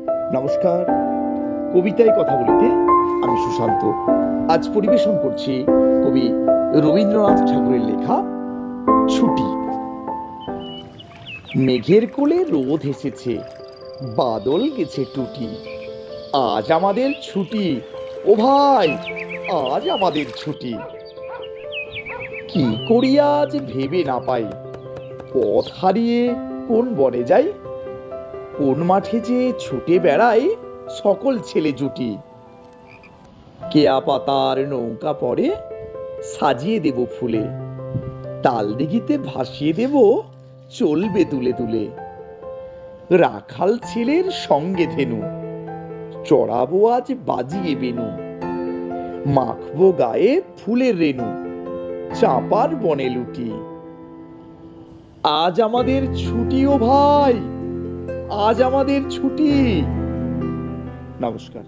নমস্কার, কবিতায় কথা বলিতে আমি সুশান্ত। আজ পরিবেশন করছি কবি রবীন্দ্রনাথ ঠাকুরের লেখা ছুটি। মেঘের কোলে রোদ এসেছে, বাদল গেছে টুটি। আজ আমাদের ছুটি, ও ভাই, আজ আমাদের ছুটি। কি করি আজ ভেবে না পাই, পথ হারিয়ে কোন বনে যাই, কোন মাঠে যে ছুটে বেড়ায় সকল ছেলে জুটি। কেয়া পাতার নৌকা পরে সাজিয়ে দেব ফুলে, তাল দিঘিতে ভাসিয়ে দেব চলবে তুলে তুলে। রাখাল ছেলের সঙ্গে ধেনু, চড়াবো আজ বাজিয়ে বেনু, মাখবো গায়ে ফুলের রেণু, চাঁপার বনে লুটি। আজ আমাদের ছুটি, ও ভাই, আজ আমাদের ছুটি। নমস্কার।